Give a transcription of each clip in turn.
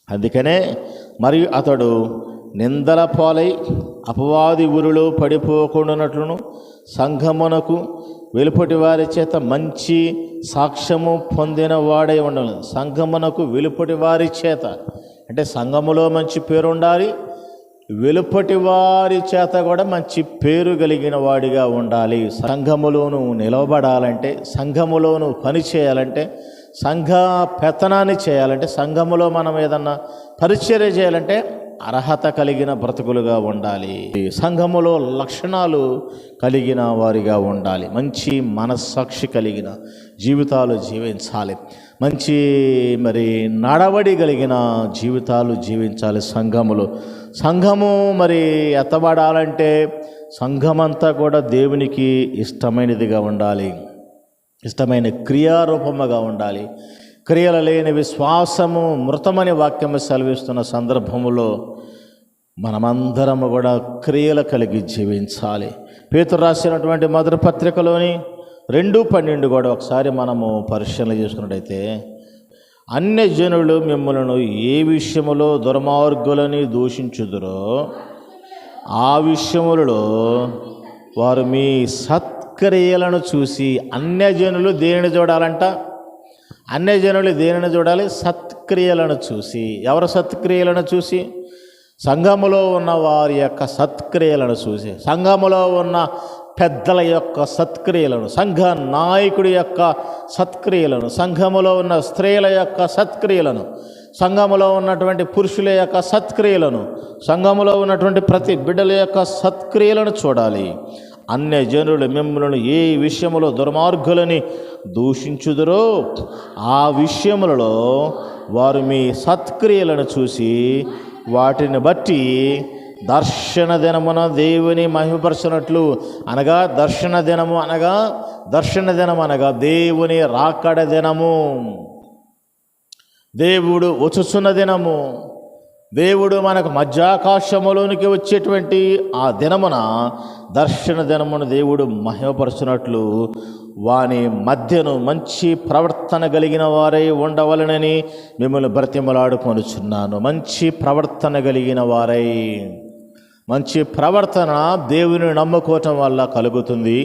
అందుకనే మరియు అతడు నిందల పాలై అపవాది ఊరిలో పడిపోకుండానట్లును సంఘమునకు వెలుపటి వారి చేత మంచి సాక్ష్యము పొందిన వాడై ఉండాలి. సంఘమునకు వెలుపటి వారి చేత అంటే సంఘములో మంచి పేరు ఉండాలి, వెలుపటి వారి చేత కూడా మంచి పేరు కలిగిన వాడిగా ఉండాలి. సంఘములోను నిలవబడాలంటే, సంఘములోను పని చేయాలంటే, సంఘ పెత్తనాన్ని చేయాలంటే, సంఘములో మనం ఏదన్నా పరిచర్య చేయాలంటే అర్హత కలిగిన బ్రతుకులుగా ఉండాలి. సంఘములో లక్షణాలు కలిగిన వారిగా ఉండాలి. మంచి మనస్సాక్షి కలిగిన జీవితాలు జీవించాలి. మంచి నడవడి కలిగిన జీవితాలు జీవించాలి. సంఘము ఎత్తబడాలంటే సంఘమంతా కూడా దేవునికి ఇష్టమైనదిగా ఉండాలి, ఇష్టమైన క్రియారూపముగా ఉండాలి. క్రియలు లేని విశ్వాసము మృతమని వాక్యము సెలవిస్తున్న సందర్భములో మనమందరము కూడా క్రియలు కలిగి జీవించాలి. పేతురు రాసినటువంటి మొదటి పత్రికలోని 2:12 కూడా ఒకసారి మనము పరిశీలన చేసుకున్నట్టయితే, అన్యజనులు మిమ్మలను ఏ విషయములో దుర్మార్గులని దూషించుదురో ఆ విషయములలో వారు మీ సత్క్రియలను చూసి, అన్యజనులు దేనిని చూడాలంట? అన్యజనులు దేనిని చూడాలి? సత్క్రియలను చూసి. ఎవరు సత్క్రియలను చూసి? సంఘములో ఉన్న వారి యొక్క సత్క్రియలను చూసి, సంఘములో ఉన్న పెద్దల యొక్క సత్క్రియలను, సంఘ నాయకుడి యొక్క సత్క్రియలను, సంఘములో ఉన్న స్త్రీల యొక్క సత్క్రియలను, సంఘములో ఉన్నటువంటి పురుషుల యొక్క సత్క్రియలను, సంఘములో ఉన్నటువంటి ప్రతి బిడ్డల యొక్క సత్క్రియలను చూడాలి. అన్యజనులు మిమ్మల్ని ఏ విషయములో దుర్మార్గులని దూషించుదురో ఆ విషయములలో వారు మీ సత్క్రియలను చూసి వాటిని బట్టి దర్శన దినమున దేవుని మహిమపరచునట్లు, అనగా దర్శన దినము అనగా దేవుని రాకడ దినము, దేవుడు వచ్చుచున్న దినము, దేవుడు మనకు మధ్యాకాశములోనికి వచ్చేటువంటి ఆ దినమున, దర్శన దినమున దేవుడు మహిమపరచునట్లు వాని మధ్యను మంచి ప్రవర్తన కలిగిన వారై ఉండవలనని మిమ్మల్ని బ్రతిమలాడుకొనుచున్నాను. మంచి ప్రవర్తన కలిగిన వారై. మంచి ప్రవర్తన దేవుని నమ్ముకోవటం వల్ల కలుగుతుంది.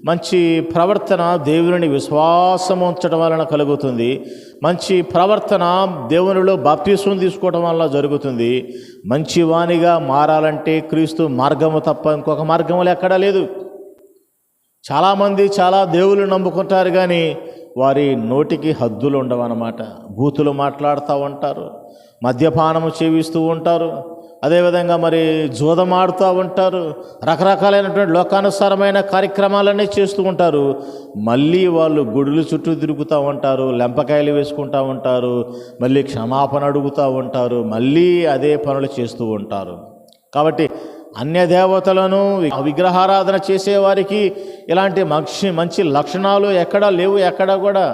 మంచి ప్రవర్తన దేవుని విశ్వాసం ఉంచడం వలన కలుగుతుంది. మంచి ప్రవర్తన దేవునిలో బాప్తిస్మం తీసుకోవడం వల్ల జరుగుతుంది. మంచి వానిగా మారాలంటే క్రీస్తు మార్గము తప్ప ఇంకొక మార్గములు ఎక్కడా లేదు. చాలామంది చాలా దేవుళ్ళు నమ్ముకుంటారు, కానీ వారి నోటికి హద్దులు ఉండవన్నమాట. బూతులు మాట్లాడుతూ ఉంటారు, మద్యపానము చేవిస్తూ ఉంటారు, అదేవిధంగా జూదమాడుతూ ఉంటారు, రకరకాలైనటువంటి లోకానుసారమైన కార్యక్రమాలన్నీ చేస్తూ ఉంటారు. మళ్ళీ వాళ్ళు గుడులు చుట్టూ తిరుగుతూ ఉంటారు, లెంపకాయలు వేసుకుంటూ ఉంటారు, మళ్ళీ క్షమాపణ అడుగుతూ ఉంటారు, మళ్ళీ అదే పనులు చేస్తూ ఉంటారు. కాబట్టి అన్య దేవతలను విగ్రహారాధన చేసేవారికి ఇలాంటి మంచి లక్షణాలు ఎక్కడా లేవు. ఎక్కడా కూడా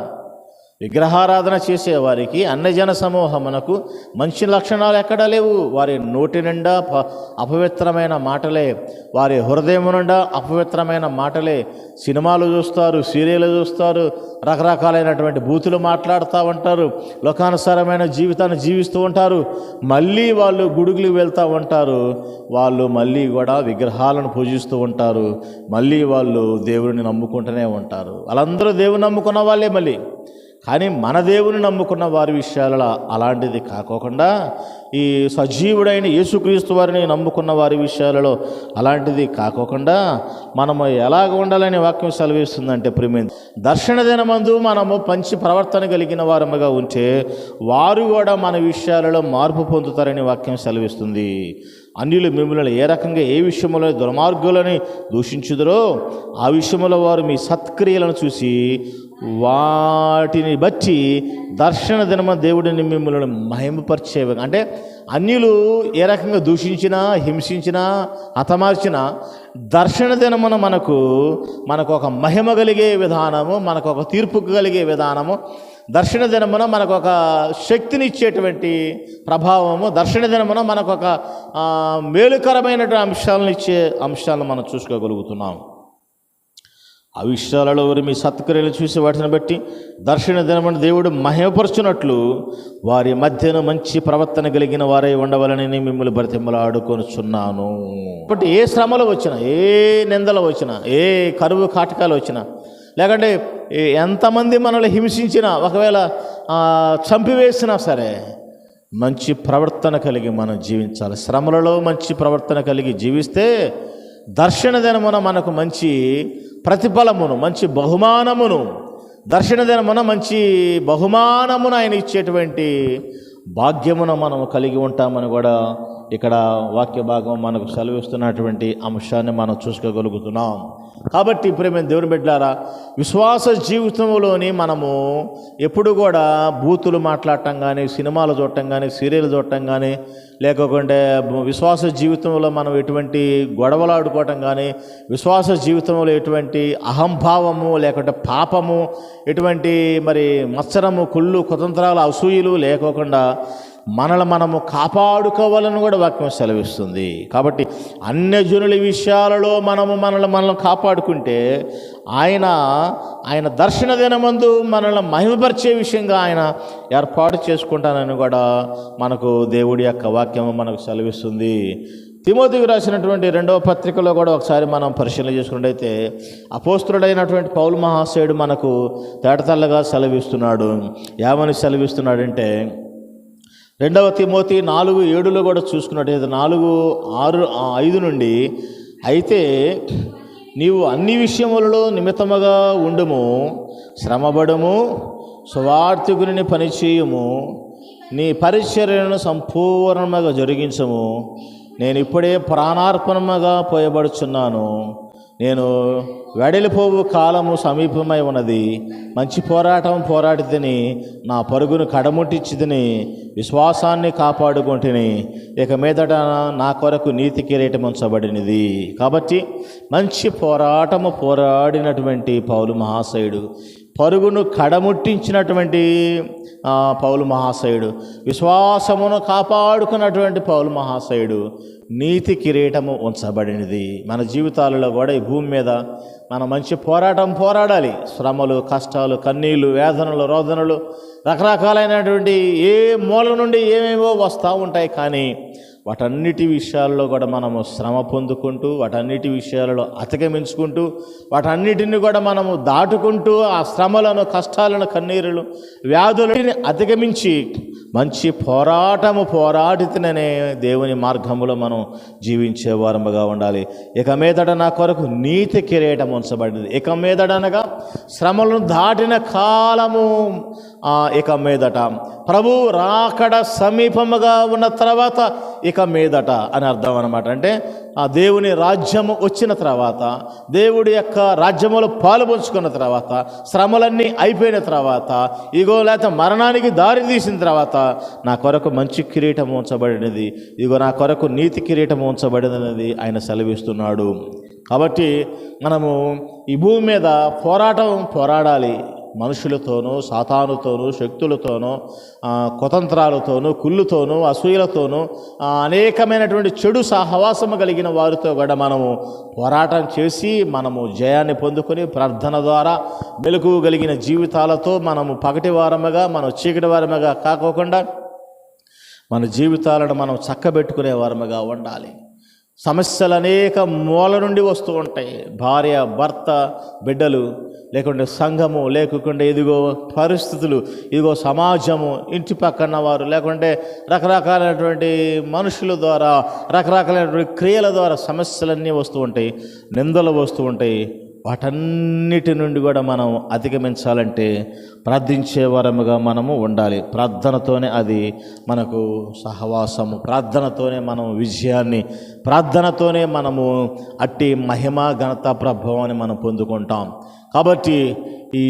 విగ్రహారాధన చేసేవారికి, అన్యజన సమూహమునకు మంచి లక్షణాలు ఎక్కడా లేవు. వారి నోటి నిండా అపవిత్రమైన మాటలే, వారి హృదయం నిండా అపవిత్రమైన మాటలే. సినిమాలు చూస్తారు, సీరియల్ చూస్తారు, రకరకాలైనటువంటి బూతులు మాట్లాడుతూ ఉంటారు, లోకానుసారమైన జీవితాన్ని జీవిస్తూ ఉంటారు. మళ్ళీ వాళ్ళు గుడుగులు వెళ్తూ ఉంటారు, వాళ్ళు మళ్ళీ కూడా విగ్రహాలను పూజిస్తూ ఉంటారు, మళ్ళీ వాళ్ళు దేవుడిని నమ్ముకుంటూనే ఉంటారు. వాళ్ళందరూ దేవుని నమ్ముకున్న వాళ్ళే. మళ్ళీ కానీ మన దేవుని నమ్ముకున్న వారి విషయాలలో అలాంటిది కాకోకుండా, ఈ సజీవుడైన యేసుక్రీస్తు వారిని నమ్ముకున్న వారి విషయాలలో అలాంటిది కాకోకుండా మనము ఎలాగ ఉండాలని వాక్యం సెలవిస్తుందంటే, ప్రియమైన దర్శన దినమందు మనము మంచి ప్రవర్తన కలిగిన వారముగా ఉంటే వారు కూడా మన విషయాలలో మార్పు పొందుతారని వాక్యం సెలవిస్తుంది. అన్యులు మిమ్మల్ని ఏ రకంగా ఏ విషయంలో దుర్మార్గులని దూషించుదరో ఆ విషయంలో వారు మీ సత్క్రియలను చూసి వాటిని బట్టి దర్శన దినమ దేవుడిని మిమ్మల్ని మహిమపరిచేవి. అంటే అన్యులు ఏ రకంగా దూషించినా, హింసించినా, హతమార్చినా దర్శన దినమున మనకు ఒక మహిమ కలిగే విధానము, మనకు ఒక తీర్పు కలిగే విధానము, దర్శన దినమున మనకు ఒక శక్తినిచ్చేటువంటి ప్రభావము, దర్శన దినమున మనకు ఒక మేలుకరమైనటువంటి అంశాలను ఇచ్చే అంశాలను మనం చూసుకోగలుగుతున్నాం. ఆ విషయాలలో మీ సత్క్రియలు చూసి వాటిని బట్టి దర్శన దినమున దేవుడు మహిమపరచునట్లు వారి మధ్యన మంచి ప్రవర్తన కలిగిన వారై ఉండవాలని మిమ్మల్ని బ్రతిమలాడుకొనుచున్నాను. కాబట్టి ఏ శ్రమలు వచ్చినా, ఏ నిందలు వచ్చినా, ఏ కరువు కాటకాలు వచ్చినా, లేకంటే ఎంతమంది మనల్ని హింసించినా, ఒకవేళ చంపివేసినా సరే మంచి ప్రవర్తన కలిగి మనం జీవించాలి. శ్రమలలో మంచి ప్రవర్తన కలిగి జీవిస్తే దర్శన దినమున మనకు మంచి ప్రతిఫలమును, మంచి బహుమానమును, దర్శన దినమున మంచి బహుమానమును ఆయన ఇచ్చేటువంటి భాగ్యమును మనము కలిగి ఉంటామని కూడా ఇక్కడ వాక్య భాగం మనకు సెలవిస్తున్నటువంటి అంశాన్ని మనం చూసుకోగలుగుతున్నాం. కాబట్టి ప్రేమ దేవుని బిడ్డలారా, విశ్వాస జీవితంలోని మనము ఎప్పుడు కూడా బూతులు మాట్లాడటం కానీ, సినిమాలు చూడటం కానీ, సీరియల్ చూడటం కానీ, లేకపోతే విశ్వాస జీవితంలో మనం ఎటువంటి గొడవలు ఆడుకోవటం కానీ, విశ్వాస జీవితంలో ఎటువంటి అహంభావము లేకుంటే పాపము, ఎటువంటి మరి మత్సరము, కుళ్ళు, కుతంత్రాలు, అసూయలు లేకోకుండా మనము కాపాడుకోవాలని కూడా వాక్యం సెలవిస్తుంది. కాబట్టి అన్యజనుల విషయాలలో మనల్ని కాపాడుకుంటే ఆయన దర్శన దినమందు మనల్ని మహిమపరిచే విషయంగా ఆయన ఏర్పాటు చేసుకుంటానని కూడా మనకు దేవుడి యొక్క వాక్యం మనకు సెలవిస్తుంది. తిమోతికి రాసినటువంటి 2వ పత్రికలో కూడా ఒకసారి మనం పరిశీలన చేసుకున్నట్టయితే అపోస్తులుడైనటువంటి పౌలు మహాశయుడు మనకు తేటతెల్లగా సెలవిస్తున్నాడు. ఏమని సెలవిస్తున్నాడంటే 2వ తిమోతి 4:7 కూడా చూసుకున్నట్టయితే 4:5 నుండి, అయితే నీవు అన్ని విషయములలో నిమిత్తముగా ఉండుము, శ్రమపడుము, సువార్తికుని పనిచేయుము, నీ పరిచర్యను సంపూర్ణముగా జరిగించము. నేను ఇప్పుడే ప్రాణార్పణముగా పోయబడుచున్నాను. నేను వెడలిపోవు కాలము సమీపమై ఉన్నది. మంచి పోరాటం పోరాడితిని, నా పరుగును కడముట్టించితిని, విశ్వాసాన్ని కాపాడుకుంటుని. ఇక మీదట నా కొరకు నీతి కిరీటం ఉంచబడినది. కాబట్టి మంచి పోరాటము పోరాడినటువంటి పౌలు మహాశయుడు, పరుగును కడముట్టించినటువంటి పౌలు మహాశయుడు, విశ్వాసమును కాపాడుకున్నటువంటి పౌలు మహాశయుడు, నీతి కిరీటము ఉంచబడినది. మన జీవితాలలో కూడా ఈ భూమి మీద మనం మంచి పోరాటం పోరాడాలి. శ్రమలు, కష్టాలు, కన్నీళ్ళు, వేదనలు, రోదనలు, రకరకాలైనటువంటి ఏ మూల నుండి ఏమేమో వస్తూ ఉంటాయి. కానీ వాటన్నిటి విషయాల్లో కూడా మనము శ్రమ పొందుకుంటూ, వాటన్నిటి విషయాలలో అతిగమించుకుంటూ, వాటన్నిటిని కూడా మనము దాటుకుంటూ, ఆ శ్రమలను, కష్టాలను, కన్నీరులు, వ్యాధులని అధిగమించి మంచి పోరాటము పోరాడితేనే దేవుని మార్గంలో మనం జీవించే వారముగా ఉండాలి. ఇక మీదట నా కొరకు నీతి కిరీటం ఉంచబడింది. ఇక మీదట అనగా శ్రమలను దాటిన కాలము, ఇక మీదట ప్రభు రాకడ సమీపముగా ఉన్న తర్వాత ఇక మీదట అని అర్థం అన్నమాట. అంటే ఆ దేవుని రాజ్యము వచ్చిన తర్వాత, దేవుడి యొక్క రాజ్యములో పాలు పంచుకున్న తర్వాత, శ్రమలన్నీ అయిపోయిన తర్వాత, ఇగో లేకపోతే మరణానికి దారి తీసిన తర్వాత నా కొరకు మంచి కిరీటం ఉంచబడినది, ఇగో నా కొరకు నీతి కిరీటం ఉంచబడినది ఆయన సెలవిస్తున్నాడు. కాబట్టి మనము ఈ భూమి మీద పోరాడాలి. మనుషులతోనూ, సాతానుతోనూ, శక్తులతోనూ, కుతంత్రాలతోనూ, కుళ్ళుతోనూ, అసూయలతోనూ, అనేకమైనటువంటి చెడు సహవాసము కలిగిన వారితో కూడా మనము పోరాటం చేసి మనము జయాన్ని పొందుకొని ప్రార్థన ద్వారా మెలకువ కలిగిన జీవితాలతో మనము పగటి వారముగా, మనం చీకటి వారముగా కాకోకుండా మన జీవితాలను మనం చక్కబెట్టుకునే వారముగా ఉండాలి. సమస్యలు అనేక మూల నుండి వస్తూ ఉంటాయి. భార్య, భర్త, బిడ్డలు, లేకుంటే సంఘము, లేకుంటే ఇదిగో పరిస్థితులు, ఇదిగో సమాజము, ఇంటి పక్కన వారు, లేకుంటే రకరకాలైనటువంటి మనుషుల ద్వారా, రకరకాలైనటువంటి క్రియల ద్వారా సమస్యలన్నీ వస్తూ ఉంటాయి, నిందలు వస్తూ ఉంటాయి. వాటన్నిటి నుండి కూడా మనం అధిగమించాలంటే ప్రార్థించే వరముగా మనము ఉండాలి. ప్రార్థనతోనే అది మనకు సహవాసము, ప్రార్థనతోనే మనం విజయాన్ని, ప్రార్థనతోనే మనము అట్టి మహిమ, ఘనత, ప్రభావాన్ని మనం పొందుకుంటాం. కాబట్టి ఈ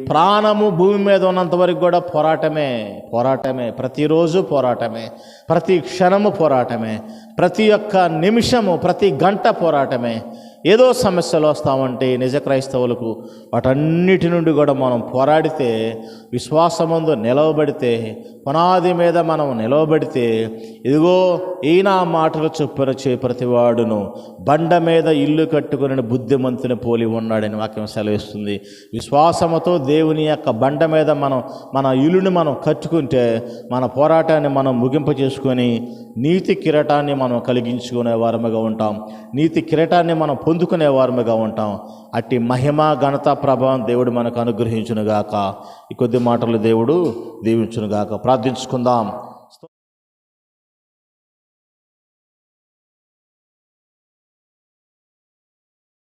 ప్రాణము భూమి మీద ఉన్నంత వరకు కూడా పోరాటమే, ప్రతిరోజు పోరాటమే, ప్రతి క్షణము పోరాటమే, ప్రతి ఒక్క నిమిషము, ప్రతి గంట పోరాటమే. ఏదో సమస్యలు వస్తామంటే నిజ క్రైస్తవులకు వాటన్నిటి నుండి కూడా మనం పోరాడితే, విశ్వాసమందు నిలవబడితే, పునాది మీద మనం నిలవబడితే, ఇదిగో ఈయన మాటలు చొప్పున ప్రతివాడును బండ మీద ఇల్లు కట్టుకుని బుద్ధిమంతుని పోలి ఉన్నాడని వాక్యం సెలవిస్తుంది. విశ్వాసముతో దేవుని యొక్క బండ మీద మన ఇల్లుని మనం కట్టుకుంటే, మన పోరాటాన్ని మనం ముగింపు చేసుకొని నీతి కిరీటాన్ని మనం కలిగించుకునే వారముగా ఉంటాం. నీతి కిరీటాన్ని మనం పొందుకునే వారముగా ఉంటాం. అట్టి మహిమ ఘనత ప్రభావం దేవుడు మనకు అనుగ్రహించునుగాక. ఈ కొద్ది మాటలు దేవుడు దీవించునుగాక. ప్రార్థించుకుందాం.